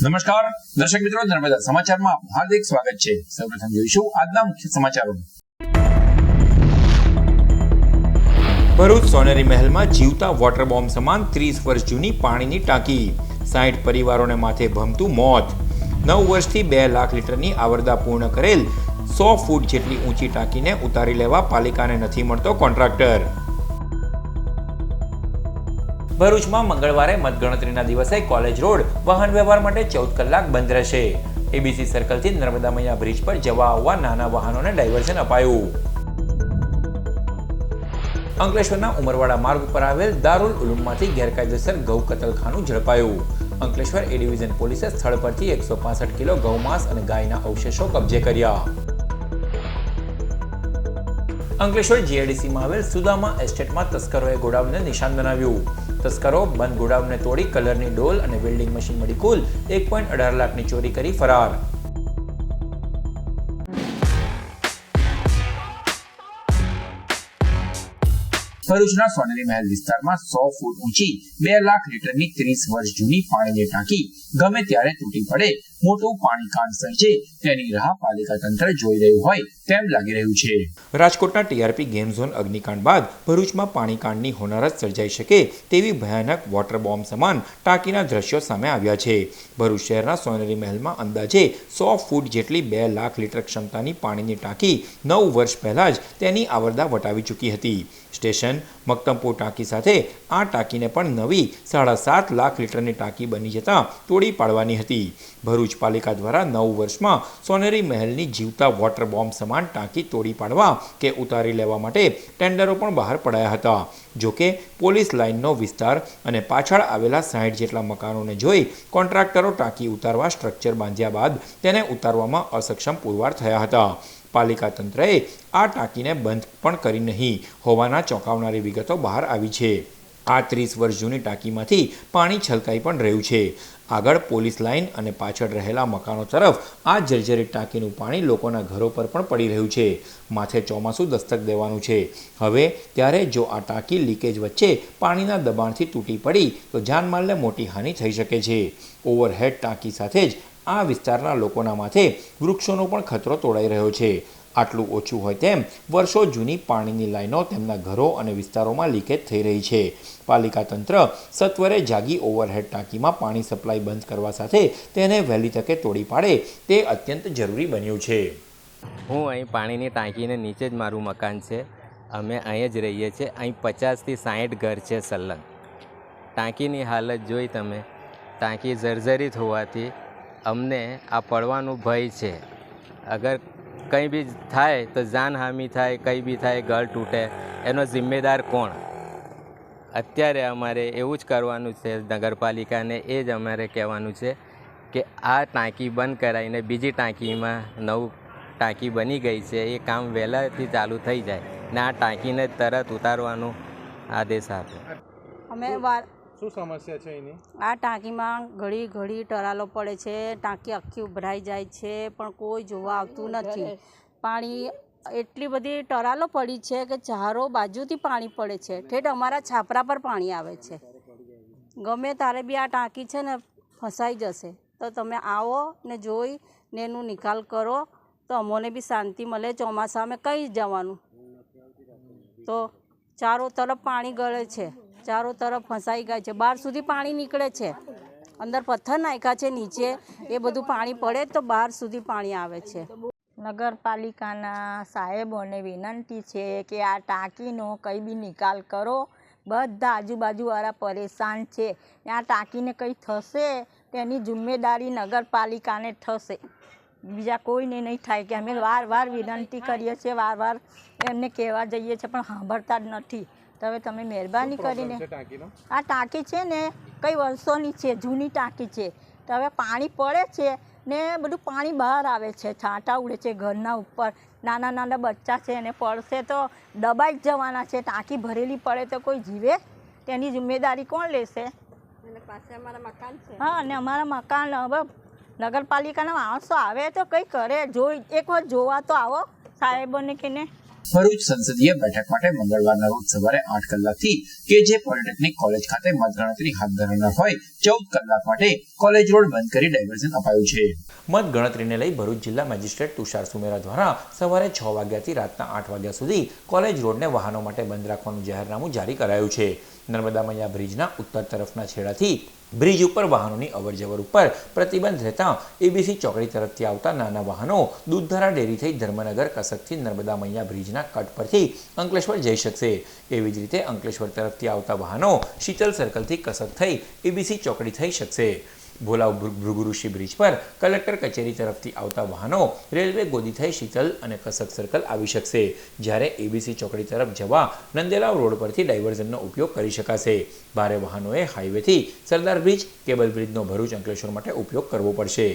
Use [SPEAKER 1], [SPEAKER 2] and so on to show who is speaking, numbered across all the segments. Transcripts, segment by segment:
[SPEAKER 1] નમસ્કાર દર્શક મિત્રો, નર્મદા સમાચારમાં હાર્દિક સ્વાગત છે। સૌપ્રથમ જોઈશું આજના મુખ્ય સમાચારો।
[SPEAKER 2] ભરૂચ સોનેરી મહેલમાં જીવતા વોટર બોમ્બ સમાન 30 વર્ષ જૂની પાણીની ટાંકી, 60 પરિવારોને માથે ભમતું મોત। 9 વર્ષથી 2 લાખ લીટરની આવરદા પૂર્ણ કરેલ 100 ફૂટ જેટલી ઊંચી ટાંકીને ઉતારી લેવા પાલિકાને નથી મળતો કોન્ટ્રાક્ટર। ભરૂચમાં મંગળવારે મતગણતરીના દિવસે કોલેજ રોડ વાહન વ્યવહાર માટે 14 કલાક બંધ રહેશે। એબીસી સર્કલથી નર્મદા મૈયા બ્રિજ પર જવા આવવા નાના વાહનોને ડાયવર્ઝન અપાયું। અંકલેશ્વરના ઉમરવાડા માર્ગ ઉપર આવેલ દારૂલ ઉલુમમાંથી ગેરકાયદેસર ગૌ કતલખાનું ઝડપાયું। અંકલેશ્વર એ ડિવિઝન પોલીસે સ્થળ પરથી 165 કિલો ગૌમાંસ અને ગાયના અવશેષો કબજે કર્યા। અંકલેશ્વર જીઆઈડીસીમાં આવેલ સુદામા એસ્ટેટમાં તસ્કરોએ ગોડાઉનને નિશાન બનાવ્યું। તસ્કરો બંધ ગોડાઉનને તોડી કલરની ડોલ અને વેલ્ડિંગ મશીન મળી કુલ 1.18 લાખની ચોરી કરી ફરાર।
[SPEAKER 1] ભરૂચના સોનેરી મહેલ વિસ્તારમાં 100 ફૂટ ઊંચી 2 લાખ લીટરની 30 વર્ષ જૂની પાણીની ટાંકી ગમે ત્યારે તૂટી પડે મોટું પાણીકાંડ સર્જે તેની રાહ પાલિકા તંત્ર જોઈ રહ્યું હોય તેમ લાગી રહ્યું છે।
[SPEAKER 2] રાજકોટના ટીઆરપી ગેમ ઝોન અગ્નિકાંડ બાદ ભરૂચમાં પાણીકાંડની હોનારત સર્જાઈ શકે તેવી ભયાનક વોટર બોમ્બ સમાન ટાંકીના દ્રશ્યો સામે આવ્યા છે। ભરૂચ શહેરના સોનેરી મહેલમાં અંદાજે 100 ફૂટ જેટલી 2 લાખ લીટર ક્ષમતાની પાણીની ટાંકી 9 વર્ષ પહેલા જ તેની આવરદા વટાવી ચૂકી હતી। સ્ટેશન મક્તમપુર ટાંકી સાથે આ ટાંકીને પણ નવી 7.5 લાખ લીટરની ટાંકી બની જતા તોડી પાડવાની હતી। ભરૂચ પાલિકા દ્વારા 9 વર્ષમાં સોનેરી મહેલની જીવતા વોટર બોમ્બ સમાન ટાંકી તોડી પાડવા કે ઉતારી લેવા માટે ટેન્ડરો પણ બહાર પડાયા હતા। જોકે પોલીસ લાઇનનો વિસ્તાર અને પાછળ આવેલા 60 જેટલા મકાનોને જોઈ કોન્ટ્રાક્ટરો ટાંકી ઉતારવા સ્ટ્રક્ચર બાંધ્યા બાદ તેને ઉતારવામાં અસક્ષમ પુરવાર થયા હતા। પાલિકા તંત્રએ આ ટાંકીને બંધ પણ કરી નહીં હોવાના ચોંકાવનારી વિગતો બહાર આવી છે। આ 30 વર્ષ જૂની ટાંકીમાંથી પાણી છલકાઈ પણ રહ્યું છે। આગળ પોલીસ લાઇન અને પાછળ રહેલા મકાનો તરફ આ જર્જરિત ટાંકીનું પાણી લોકોના ઘરો પર પણ પડી રહ્યું છે। માથે ચોમાસું દસ્તક દેવાનું છે। હવે ત્યારે જો આ ટાંકી લીકેજ વચ્ચે પાણીના દબાણથી તૂટી પડી તો જાનમાલને મોટી હાનિ થઈ શકે છે। ઓવરહેડ ટાંકી સાથે જ આ વિસ્તારના લોકોના માથે વૃક્ષોનો પણ ખતરો તોડાઈ રહ્યો છે। આટલું ઓછું હોય તેમ વર્ષો જૂની પાણીની લાઈનો તેમના ઘરો અને વિસ્તારોમાં લીકેજ થઈ રહી છે। પાલિકા તંત્ર સત્વરે જાગી ઓવરહેડ ટાંકીમાં પાણી સપ્લાય બંધ કરવા સાથે તેને વહેલી તકે તોડી પાડે તે અત્યંત જરૂરી બન્યું છે।
[SPEAKER 3] હું અહીં પાણીની ટાંકીને નીચે જ મારું મકાન છે। અમે અહીં જ રહીએ છીએ। અહીં 50 થી 60 ઘર છે સલંગ। ટાંકીની હાલત જોઈ તમે, ટાંકી જર્જરિત હોવાથી અમને આ પડવાનું ભય છે। અગર કંઈ બી થાય તો જાનહાનિ થાય, કંઈ બી થાય, ઘર તૂટે, એનો જિમ્મેદાર કોણ? અત્યારે અમારે એવું જ કરવાનું છે। નગરપાલિકાને એ જ અમારે કહેવાનું છે કે આ ટાંકી બંધ કરાવીને બીજી ટાંકીમાં નવું ટાંકી બની ગઈ છે એ કામ વહેલાથી ચાલુ થઈ જાય ને આ ટાંકીને તરત ઉતારવાનો આદેશ આપે।
[SPEAKER 4] શું સમસ્યા છે એની?
[SPEAKER 5] આ ટાંકીમાં ઘડી ઘડી ટરાલો પડે છે, ટાંકી આખી ઉભરાઈ જાય છે પણ કોઈ જોવા આવતું નથી। પાણી એટલી બધી ટરાલો પડી છે કે ચારો બાજુથી પાણી પડે છે, ઠેઠ અમારા છાપરા પર પાણી આવે છે। ગમે તારે બી આ ટાંકી છે ને ફસાઈ જશે તો તમે આવો ને જોઈ ને એનું નિકાલ કરો તો અમોને બી શાંતિ મળે। ચોમાસામાં કંઈ જવાનું તો ચારો તરફ પાણી ગળે છે, ચારો તરફ ફસાઈ ગયા છે, બહાર સુધી પાણી નીકળે છે, અંદર પથ્થર નાખ્યા છે નીચે, એ બધું પાણી પડે તો બહાર સુધી પાણી આવે છે।
[SPEAKER 6] નગરપાલિકાના સાહેબોને વિનંતી છે કે આ ટાંકીનો કંઈ બી નિકાલ કરો। બધા આજુબાજુવાળા પરેશાન છે, આ ટાંકીને કંઈ થશે તેની જિમ્મેદારી નગરપાલિકાને થશે, બીજા કોઈને નહીં થાય। કે અમે વાર વિનંતી કરીએ છીએ, વાર એમને કહેવા જઈએ છીએ પણ સાંભળતા જ નથી। તો હવે તમે મહેરબાની કરીને આ ટાંકી છે ને કઈ વર્ષોની છે, જૂની ટાંકી છે, તો હવે પાણી પડે છે ને બધું પાણી બહાર આવે છે, છાંટા ઉડે છે ઘરના ઉપર, નાના બચ્ચા છે એને પડશે તો દબાઈ જ જવાના છે। ટાંકી ભરેલી પડે તો કોઈ જીવે? તેની જિમ્મેદારી કોણ લેશે?
[SPEAKER 5] પાસે અમારા મકાન છે।
[SPEAKER 6] હા, અને અમારા મકાન હવે નગરપાલિકાના માણસો આવે તો કંઈ કરે, જોઈ એક વખત જોવા તો આવો સાહેબોને કે ને
[SPEAKER 1] ભરૂચ સંસદીય બેઠક માટે મંગળવારના રોજ સવારે 8 કલાકથી કેજે પોલિટેકનિક કોલેજ ખાતે મતગણતરી હાથ ધરનાર હોય 14 કલાક માટે કોલેજ રોડ બંધ કરી ડાયવર્ઝન અપાયું છે.
[SPEAKER 2] મતગણતરીને લઈ ભરૂચ જિલ્લા મેજિસ્ટ્રેટ તુષાર સુમેરા દ્વારા સવારે 6 વાગ્યાથી રાતના 8 વાગ્યા સુધી કોલેજ રોડને વાહનો માટે બંધ રાખવાનું જાહેરનામું જારી કરાયું છે. નર્મદા મૈયા બ્રિજના ઉત્તર તરફના છેડાથી બ્રિજ ઉપર વાહનોની અવરજવર ઉપર પ્રતિબંધ રહેતા એબીસી ચોકડી તરફથી આવતા નાના વાહનો દૂધધારા ડેરી થઈ ધર્મનગર કસકથી નર્મદા મૈયા બ્રિજના કટ પરથી અંકલેશ્વર જઈ શકશે. એવી જ રીતે અંકલેશ્વર તરફથી આવતા વાહનો શીતલ સર્કલથી કસક થઈ એબીસી ચોકડી થઈ શકશે. ભોલાવ ભૃગુઋષિ બ્રિજ પર કલેક્ટર કચેરી તરફથી આવતા વાહનો રેલવે ગોદી થઈ શીતલ અને કસક સર્કલ આવી શકશે. જ્યારે એબીસી ચોકડી તરફ જવા નંદેલાવ રોડ પરથી ડાયવર્ઝનનો ઉપયોગ કરી શકાશે. ભારે વાહનોએ હાઈવેથી સરદાર બ્રિજ કેબલ બ્રિજનો ભરૂચ અંકલેશ્વર માટે ઉપયોગ કરવો પડશે.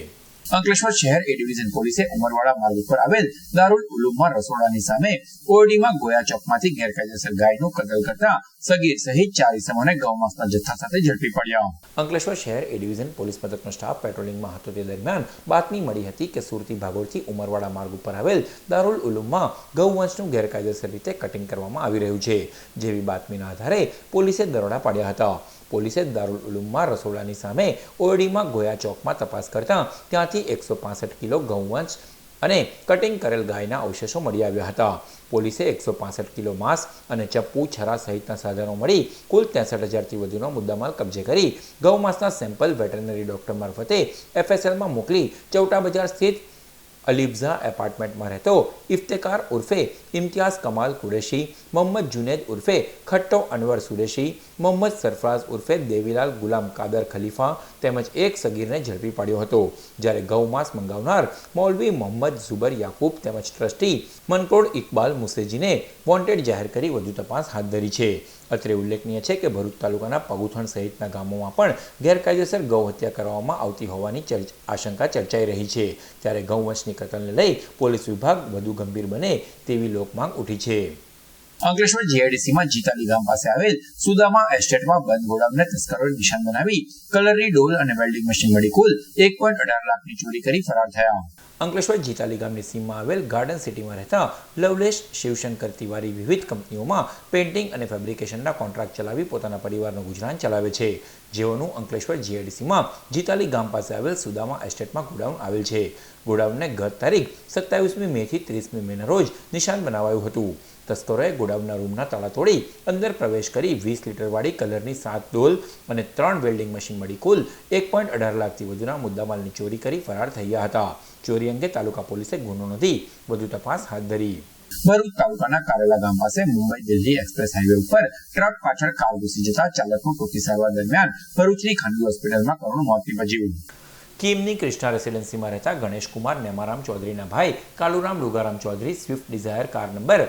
[SPEAKER 1] અંકલેશ્વર શહેર એ ડિવિઝન પોલીસે ઉમરવાડા માર્ગ ઉપર આવેલ દારૂલ ઉલુમમાં રસોડાની સામે ઓરડીમાં ગોયા ચોકમાંથી ગેરકાયદેસર ગાયનું કતલ કરતા સગીર સહિત 4 ઇસમોને ગૌમાંસના જથ્થા સાથે ઝડપી પડ્યા.
[SPEAKER 2] અંકલેશ્વર શહેર એ ડિવિઝન પોલીસ મથકનો સ્ટાફ પેટ્રોલિંગમાં હતો તે દરમિયાન બાતમી મળી હતી કે સુરતી ભાગોળથી ઉમરવાડા માર્ગ ઉપર આવેલ દારૂલ ઉલુમમાં ગૌવંશનું ગેરકાયદેસર રીતે કટિંગ કરવામાં આવી રહ્યું છે. જેવી બાતમીના આધારે પોલીસે દરોડા પાડ્યા હતા. પોલીસે દારૂલ ઉલુમમાં રસોડાની સામે ઓરડીમાં ગોયા ચોકમાં તપાસ કરતા ત્યાંથી 165 કિલો ગૌવંશ અને કટિંગ કરેલ ગાયના અવશેષો મળી આવ્યા હતા. પોલીસે 165 કિલો માંસ અને ચપ્પુ છરા સહિતના સાધનો મળી કુલ 63,000થી વધુનો મુદ્દામાલ કબજે કરી ગૌમાંસના સેમ્પલ વેટરનરી ડોક્ટર મારફતે FSLમાં મોકલી ચૌટા બજાર સ્થિત અલીબ્ઝા એપાર્ટમેન્ટમાં રહેતો ઇફ્તેકાર ઉર્ફે ઇમ્તિયાઝ કમાલ કુરેશી, મોહમ્મદ જુનેદ ઉર્ફે ખટ્ટો અનવર સુરેશી, મોહમ્મદ સરફરાઝ ઉર્ફે દેવીલાલ ગુલામ કાદર ખલીફા તેમજ એક સગીરને ઝડપી પાડ્યો હતો. જ્યારે ગૌમાંસ મંગાવનાર મૌલવી મોહમ્મદ ઝુબર યાકૂબ તેમજ ટ્રસ્ટી મનકોડ ઇકબાલ મુસેજીને વોન્ટેડ જાહેર કરી વધુ તપાસ હાથ ધરી છે. અત્રે ઉલ્લેખનીય છે કે ભરૂચ તાલુકાના પગુથણ સહિતના ગામોમાં પણ ગેરકાયદેસર ગૌ હત્યા કરવામાં આવતી હોવાની આશંકા ચર્ચાઈ રહી છે. ત્યારે ગૌવંશની કતલને લઈ પોલીસ વિભાગ વધુ ગંભીર બને તેવી લોકમાંગ ઉઠી છે.
[SPEAKER 1] અંકલેશ્વર જીઆઈડીસીમાં જીતાલી ગામ પાસે આવેલ સુદામા એસ્ટેટમાં બંધ ગોડાઉનને તસ્કરોએ નિશાન બનાવી કલરની ડોલ અને વેલ્ડિંગ મશીન મળી કુલ 1.18 લાખની ચોરી કરી ફરાર થયા.
[SPEAKER 2] અંકલેશ્વર જીતાલી ગામની સીમમાં આવેલ ગાર્ડન સિટીમાં રહેતા લવલેશ શિવશંકર તિવારી વિવિધ કંપનીઓમાં પેઇન્ટિંગ અને ફેબ્રિકેશનના કોન્ટ્રાક્ટ ચલાવી પોતાના પરિવારનું ગુજરાન ચલાવે છે. જેઓનું અંકલેશ્વર જીઆઈડીસીમાં જીતાલી ગામ પાસે આવેલ સુદામા એસ્ટેટમાં ગોડાઉન આવેલ છે. ગોડાઉનને ગત તારીખ 27મી મેથી 30મી મેના રોજ નિશાન બનાવાયું હતું. તસ્કરોએ ગોડાઉનના રૂમના તાળા તોડી અંદર પ્રવેશ કરી 20 લીટરવાળી કલરની 7 ડોલ અને 3 વેલ્ડિંગ મશીન મળી કુલ 1.18 લાખથી વધુના મુદ્દામાલની ચોરી કરી ફરાર થયા હતા. ચોરી અંગે તાલુકા પોલીસે ગુનો નોંધી વધુ તપાસ હાથ ધરી.
[SPEAKER 1] ભરૂચ તાલુકાના કારેલા ગામ પાસે મુંબઈ દિલ્હી એક્સપ્રેસ હાઈવે ઉપર ટ્રક પાછળ કાર ઘૂસી જતા ચાલકનું ટૂંકી સારવાર દરમિયાન ભરૂચની ખાનગી હોસ્પિટલમાં કરુણ મોત નીપજ્યું.
[SPEAKER 2] કીમની ક્રિષ્ના રેસિડેન્સીમાં રહેતા ગણેશકુમાર નેમારામ ચૌધરીના ભાઈ Kaluram Lugaram Chaudhary Swift Dzire car number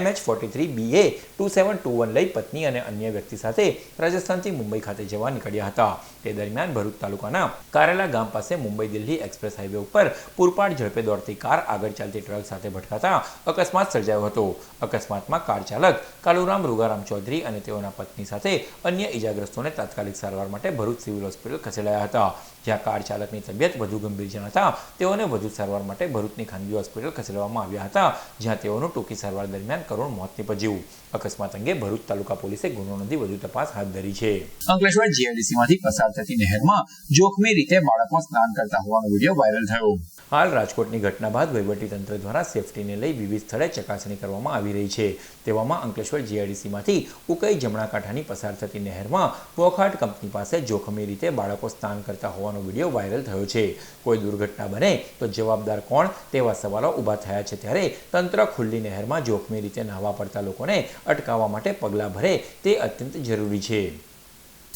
[SPEAKER 2] MH43BA 2721 લઈ પત્ની અને અન્ય વ્યક્તિ સાથે રાજસ્થાનથી મુંબઈ ખાતે જવા નીકળ્યા હતા. તે દરમિયાન ભરૂચ તાલુકાના કારેલા ગામ પાસે મુંબઈ દિલ્હી એક્સપ્રેસ હાઈવે ઉપર પૂરપાટ ઝડપે દોડતી કાર આગળ ચાલતી ટ્રક સાથે ભટકાતા અકસ્માત સર્જાયો હતો. અકસ્માતમાં કાર ચાલક કાલુરામ રુગારામ ચૌધરી અને તેઓના પત્ની સાથે અન્ય ઈજાગ્રસ્તોને તાત્કાલિક સારવાર માટે ભરૂચ સિવિલ હોસ્પિટલ ખસેડાયા હતા. જ્યાં કાર ચાલકની તબિયત વધુ ગંભીર જણાતા તેઓને વધુ સારવાર માટે ભરૂચની ખાનગી હોસ્પિટલ ખસેડવામાં આવ્યા હતા. જ્યાં તેઓનું ટૂંકી સારવાર દરમિયાન કરુણ મોત નીપજ્યું. અકસ્માત અંગે ભરૂચ તાલુકા પોલીસે ગુનો નોંધી વધુ તપાસ હાથ ધરી છે.
[SPEAKER 1] અંકલેશ્વર જીઆઈડીસીમાંથી પસાર થતી નહેરમાં જોખમી રીતે બાળકો સ્નાન કરતા હોવાનો વિડીયો વાયરલ થયો.
[SPEAKER 2] હાલ રાજકોટની ઘટના બાદ વહીવટીતંત્ર દ્વારા સેફટીને લઈ વિવિધ સ્થળે ચકાસણી કરવામાં આવી રહી છે. તેવામાં અંકલેશ્વર જીઆઈડીસીમાંથી ઉકઈ જમણા કાંઠાની પસાર થતી નહેરમાં વોખાટ કંપની પાસે જોખમી રીતે બાળકો સ્નાન કરતા હોવાનો વિડીયો વાયરલ થયો છે. કોઈ દુર્ઘટના બને તો જવાબદાર કોણ તેવા સવાલો ઊભા થયા છે. ત્યારે તંત્ર ખુલ્લી નહેરમાં જોખમી રીતે નહાવા પડતા લોકોને અટકાવવા માટે પગલાં ભરે તે અત્યંત જરૂરી છે.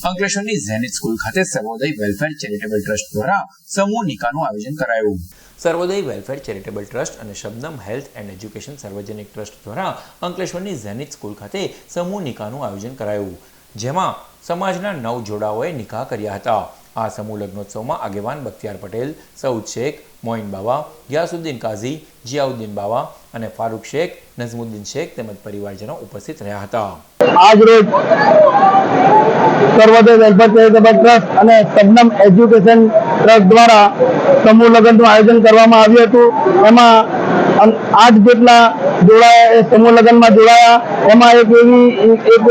[SPEAKER 1] અંકલેશ્વરની ઝેનિથ સ્કૂલ ખાતે સર્વોદય વેલફેર ચેરિટેબલ ટ્રસ્ટ દ્વારા સમૂહ નિકાહનું આયોજન કરાયું.
[SPEAKER 2] સર્વોદય વેલફેર ચેરિટેબલ ટ્રસ્ટ અને શબનમ હેલ્થ એન્ડ એજ્યુકેશન સાર્વજનિક ટ્રસ્ટ દ્વારા અંકલેશ્વરની ઝેનિથ સ્કૂલ ખાતે સમૂહ નિકાહનું આયોજન કરાયું. જેમાં સમાજના 9 જોડાઓએ નિકાહ કર્યા હતા. આ સમૂહ લગ્નોત્સવમાં આગેવાન બખ્તિયાર પટેલ, સઉદ શેખ, મોઇન બાવા, ગિયાસુદ્દીન કાઝી, જિયાઉદ્દીન બાવા અને ફારૂક શેખ, નઝમુદ્દીન શેખ તેમજ પરિવારજનો ઉપસ્થિત રહ્યા હતા.
[SPEAKER 7] આજ રોજ સર્વોદય વેલફેર ચેરિટેબલ ટ્રસ્ટ અને શબનમ એજ્યુકેશન ટ્રસ્ટ દ્વારા સમૂહ લગ્નનું આયોજન કરવામાં આવ્યું હતું. એમાં 8 જેટલા જોડાયા, એ સમૂહ લગ્નમાં જોડાયા. એમાં એક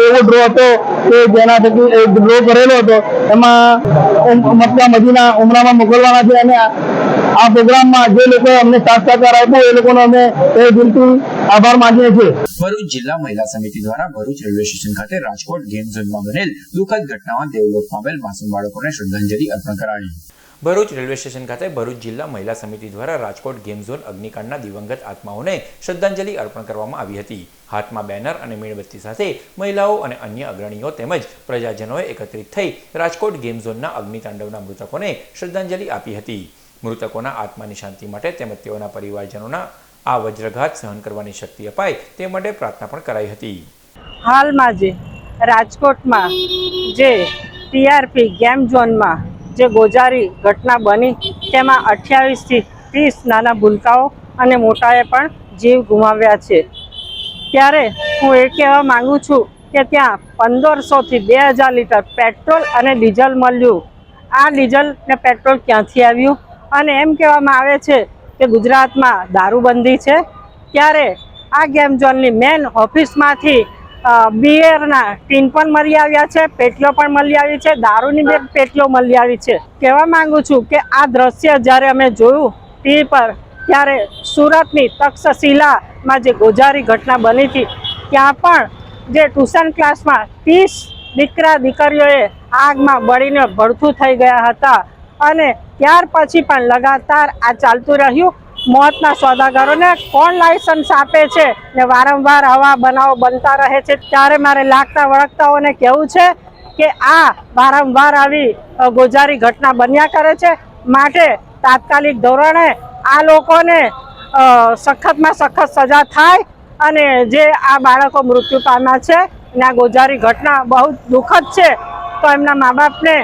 [SPEAKER 7] એવો ડ્રો હતો કે જેના થકી એક ડ્રો કરેલો હતો. એમાં મક્કા મદીના ઉમરામાં મોકલવાના છે અને આ પ્રોગ્રામમાં જે લોકો અમને સાથ સહકાર આપ્યો એ લોકોનો અમે દિલથી આભાર માનીએ છીએ.
[SPEAKER 1] ભરૂચ જિલ્લા મહિલા સમિતિ દ્વારા ભરૂચ રેલવે સ્ટેશન ખાતે રાજકોટ ગેમ ઝોનમાં બનેલ દુઃખદ ઘટનામાં દેવલોક પામેલ માસૂમ બાળકોને શ્રદ્ધાંજલિ અર્પણ કરાઈ.
[SPEAKER 2] ભરૂચ રેલવે સ્ટેશન ખાતે ભરૂચ જિલ્લા મહિલા સમિતિ દ્વારા રાજકોટ ગેમ ઝોન અગ્નિકાંડના દિવંગત આત્માઓને શ્રદ્ધાંજલિ અર્પણ કરવામાં આવી હતી. હાથમાં બેનર અને મીણબત્તી સાથે મહિલાઓ અને અન્ય અગ્રણીઓ તેમજ પ્રજાજનોએ એકત્રિત થઈ રાજકોટ ગેમ ઝોનના અગ્નિતાંડવના મૃતકોને શ્રદ્ધાંજલિ આપી હતી. મૃતકોના આત્માની શાંતિ માટે તેમજ તેઓના પરિવારજનોના આ વજ્રઘાત સહન કરવાની શક્તિ અપાય તે માટે પ્રાર્થના પણ કરાઈ હતી.
[SPEAKER 8] હાલમાં જે રાજકોટમાં જે ટીઆરપી ગેમ ઝોનમાં જે ગોજારી ઘટના બની તેમાં 28થી 30 નાના ભૂલકાઓ અને મોટાએ પણ જીવ ગુમાવ્યા છે. ત્યારે હું એ કહેવા માગું છું કે ત્યાં 1500થી 2000 લીટર પેટ્રોલ અને ડીઝલ મળ્યું. આ ડીઝલ ને પેટ્રોલ ક્યાંથી આવ્યું? અને એમ કહેવામાં આવે છે કે ગુજરાતમાં દારૂબંધી છે. ત્યારે આ ગેમ ઝોનની મેન ઓફિસમાંથી બિયરના ટીન પણ મળી આવ્યા છે, પેટલો પણ મળી આવી છે, દારૂની બે પેટલો મળી આવી છે. કહેવા માંગુ છું કે આ દ્રશ્ય જ્યારે અમે જોયું ટીવી પર ત્યારે સુરતની તક્ષશિલામાં જે ગોજારી ઘટના બની હતી ત્યાં પણ જે ટ્યુશન ક્લાસમાં 30 દીકરા દીકરીઓએ આગમાં બળીને ભડથું થઈ ગયા હતા અને ત્યાર પછી પણ લગાતાર આ ચાલતું રહ્યું. મોતના સોદાગરોને કોણ લાયસન્સ આપે છે ને વારંવાર આવા બનાવો બનતા રહે છે. ત્યારે મારે લાગતા વળગતાઓને કહેવું છે કે આ વારંવાર આવી ગોજારી ઘટના બન્યા કરે છે. માટે તાત્કાલિક ધોરણે આ લોકોને સખતમાં સખત સજા થાય અને જે આ બાળકો મૃત્યુ પામ્યા છે અને આ ગોજારી ઘટના બહુ દુઃખદ છે તો એમના મા બાપને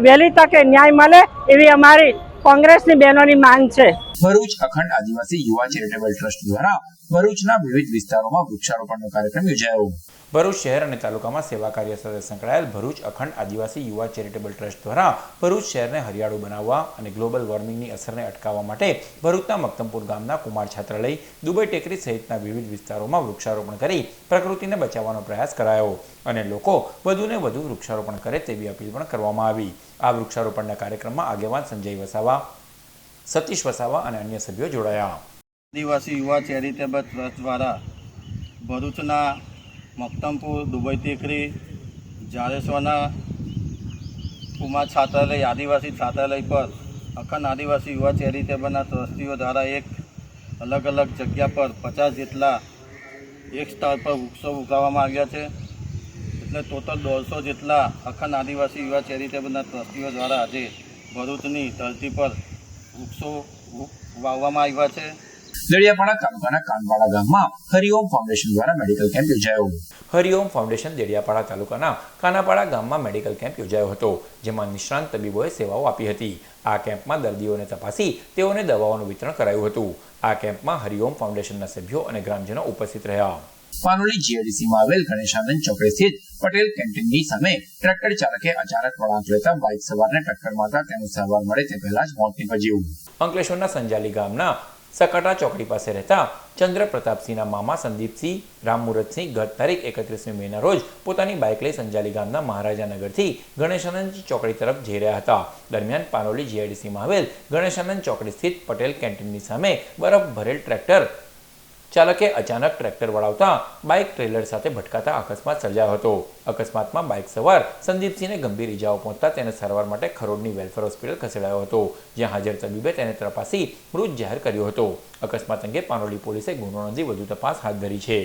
[SPEAKER 8] વહેલી તકે ન્યાય મળે એવી અમારી કોંગ્રેસની બહેનોની માંગ છે.
[SPEAKER 1] ભરૂચ અખંડ આદિવાસી યુવા ચેરિટેબલ ટ્રસ્ટ દ્વારા ભરૂચના વિવિધ વિસ્તારોમાં વૃક્ષારોપણનો કાર્યક્રમ યોજાયો.
[SPEAKER 2] ભરૂચ શહેર અને તાલુકામાં સેવા કાર્ય સાથે સંકળાયેલ ભરૂચ અખંડ આદિવાસી યુવા ચેરિટેબલ ટ્રસ્ટ દ્વારા ભરૂચ શહેરને હરિયાળું બનાવવા અને ગ્લોબલ વોર્મિંગની અસરને અટકાવવા માટે ભરૂચના મક્તમપુર ગામના કુમાર છાત્રાલય, દુબઈ ટેકરી સહિતના વિવિધ વિસ્તારોમાં વૃક્ષારોપણ કરી પ્રકૃતિને બચાવવાનો પ્રયાસ કરાયો અને લોકો વધુને વધુ વૃક્ષારોપણ કરે તેવી અપીલ પણ કરવામાં આવી. આ વૃક્ષારોપણના કાર્યક્રમમાં આગેવાન સંજય વસાવા, સતીશ વસાવા અને અન્ય સભ્યો જોડાયા.
[SPEAKER 9] આદિવાસી યુવા ચેરિટેબલ ટ્રસ્ટ દ્વારા ભરૂચના મક્તમપુર, દુબઈ ટેકરી, જાડેશ્વરના કુમાર છાત્રાલય, આદિવાસી છાત્રાલય પર અખંડ આદિવાસી યુવા ચેરિટેબલના ટ્રસ્ટીઓ દ્વારા એક અલગ અલગ જગ્યા પર 50 જેટલા એક સ્થળ પર વૃક્ષો ઉગાડવામાં આવ્યા છે. એટલે ટોટલ 150 જેટલા અખંડ આદિવાસી યુવા ચેરિટેબલના ટ્રસ્ટીઓ દ્વારા આજે ભરૂચની ધરતી પર વૃક્ષો વાવવામાં આવ્યા છે.
[SPEAKER 1] દેડિયાપાડા તાલુકાના કાનવાડા ગામમાં હરિઓમ ફાઉન્ડેશન દ્વારા મેડિકલ કેમ્પ યોજાયો.
[SPEAKER 2] હરિઓમ ફાઉન્ડેશન દેડિયાપાડા તાલુકાના કાનાપાડા ગામમાં મેડિકલ કેમ્પ યોજાયો હતો, જેમાં નિષ્ણાંત તબીબોએ સેવાઓ આપી હતી. આ કેમ્પમાં દર્દીઓને તપાસી તેઓને દવાઓનું વિતરણ કરાયું હતું. આ કેમ્પમાં હરિઓમ ફાઉન્ડેશનના સભ્યો અને ગ્રામજનો ઉપસ્થિત રહ્યા.
[SPEAKER 1] પાનોલી જીઆઈડીસીમાં આવેલ ગણેશાનંદ ચોકડી સ્થિત પટેલ કેન્ટીનની સામે ટ્રેક્ટર ચાલકે અચાનક વળાંક લેતા બાઇક સવારને ટક્કર મારતા તેનું સારવાર મળે તે પહેલા જ મોત નીપજ્યું.
[SPEAKER 2] અંકલેશ્વરના સંજાલી ગામના સકાટા ચોકડી પાસે રહેતા ચંદ્ર પ્રતાપસિંહના મામા સંદીપસિંહ રામમુરતસિંહ ગત તારીખ 31મી મેના રોજ પોતાની બાઇક લઈ સંજાલી ગામના મહારાજાનગરથી ગણેશાનંદ ચોકડી તરફ જઈ રહ્યા હતા. દરમિયાન પાનોલી જીઆઈડીસીમાં આવેલ ગણેશાનંદ ચોકડી સ્થિત પટેલ કેન્ટીનની સામે બરફ ભરેલ ટ્રેક્ટર ચાલકે અચાનક ટ્રેક્ટર વળાવતા બાઇક ટ્રેલર સાથે ભટકાતા અકસ્માત સર્જાયો હતો. અકસ્માતમાં બાઇક સવાર સંદીપસિંહને ગંભીર ઇજાઓ પહોંચતા તેને સારવાર માટે ખરોડની વેલફેર હોસ્પિટલ ખસેડાયો હતો, જ્યાં હાજર તબીબે તેને તપાસી મૃત જાહેર કર્યો હતો. અકસ્માત અંગે પાનોલી પોલીસે ગુનો નોંધી વધુ તપાસ હાથ ધરી છે.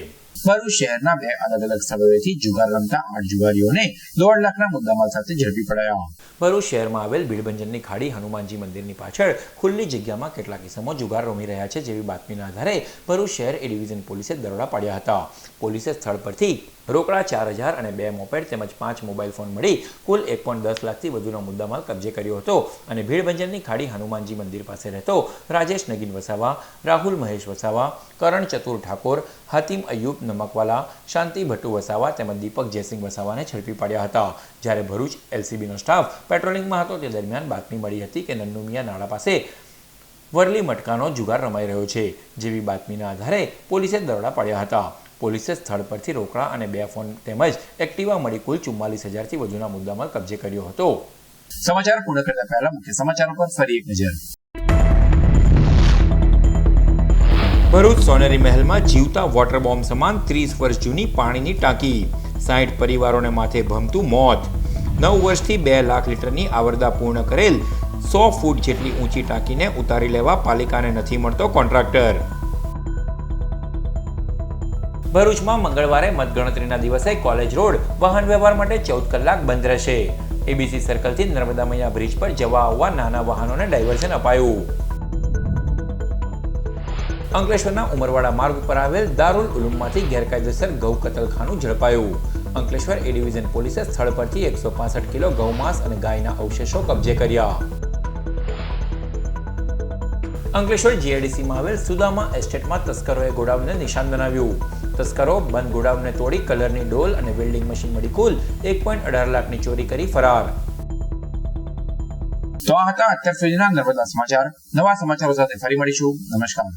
[SPEAKER 1] ભરૂચ શહેરના 2 અલગ અલગ સ્થળોએથી જુગાર રમતા 8 જુગારીઓને 1.5 લાખના મુદ્દામાલ સાથે ઝડપી પડાયા.
[SPEAKER 2] ભરૂચ શહેરમાં આવેલ ભીડભંજનની ખાડી હનુમાનજી મંદિરની પાછળ ખુલ્લી જગ્યામાં કેટલાક ઇસમો જુગાર રમી રહ્યા છે જેવી બાતમીના આધારે ભરૂચ શહેર એ ડિવિઝન પોલીસે દરોડા પાડ્યા હતા. પોલીસે સ્થળ પરથી રોકડા 4000 અને 2 મોપેડ તેમજ 5 મોબાઈલ ફોન મળી કુલ 1.10 લાખથી વધુનો મુદ્દામાલ કબજે કર્યો હતો અને ભીડભંજનની ખાડી હનુમાનજી મંદિર પાસે રહેતો રાજેશ નગીન વસાવા, રાહુલ મહેશ વસાવા, કરણ ચતુર ઠાકોર, હાતિમ અયુબ નમકવાલા, શાંતિ ભટ્ટુ વસાવા તેમજ દીપક જયસિંહ વસાવાને ઝડપી પાડ્યા હતા. જ્યારે ભરૂચ એલસીબીનો સ્ટાફ પેટ્રોલિંગમાં હતો તે દરમિયાન બાતમી મળી હતી કે નન્નુમિયા નાળા પાસે વરલી મટકાનો જુગાર રમાઈ રહ્યો છે, જેવી બાતમીના આધારે પોલીસે દરોડા પાડ્યા હતા. પોલીસે સ્થળ પરથી રોકડા અને 2 ફોન તેમજ એક્ટિવા મળી કુલ 44,000થી વધુના મુદ્દામાલ કબજે કર્યો હતો.
[SPEAKER 1] સમાચાર પૂર્ણ કરતા પહેલા મુખ્ય સમાચારો પર ફરી એક નજર.
[SPEAKER 2] ભરૂચ સોનેરી મહેલમાં જીવતા વોટર બોમ્બ સમાન 30 વર્ષ જૂની પાણીની ટાંકી, 60 પરિવારોને માથે ભમતું મોત. 9 વર્ષથી 2 લાખ લીટરની આવરદા પૂર્ણ કરેલ 100 ફૂટ જેટલી ઊંચી ટાંકીને ઉતારી લેવા પાલિકાને નથી મળતો કોન્ટ્રાક્ટર. ભરૂચમાં મંગળવારે મતગણતરીના દિવસે કોલેજ રોડ વાહન વ્યવહાર માટે 14 કલાક બંધ રહેશે. એબીસી સર્કલથી નર્મદા મૈયા બ્રિજ પર જવા આવવા નાના વાહનોને ડાયવર્ઝન અપાયું. અંકલેશ્વરના ઉમરવાડા માર્ગ ઉપર આવેલ દારૂલ ઉલુમમાંથી ગેરકાયદેસર ગૌ કતલખાનું ઝડપાયું. અંકલેશ્વર એ ડિવિઝન પોલીસે સ્થળ પરથી 165 કિલો ગૌમાંસ અને ગાયના અવશેષો કબજે કર્યા. અંકલેશ્વર જીઆઈડીસીમાં આવેલ સુદામા એસ્ટેટમાં તસ્કરોએ ગોડાઉનને નિશાન બનાવ્યું. તસ્કરો બંધ ગોડાઉનને તોડી કલરની ડોલ અને વેલ્ડિંગ મશીન મળી કુલ 1.18 લાખની ચોરી કરી ફરાર.
[SPEAKER 1] તો આ હતા અત્યાર સુધીના નર્મદા સમાચાર. નવા સમાચારો સાથે ફરી મળીશું. નમસ્કાર.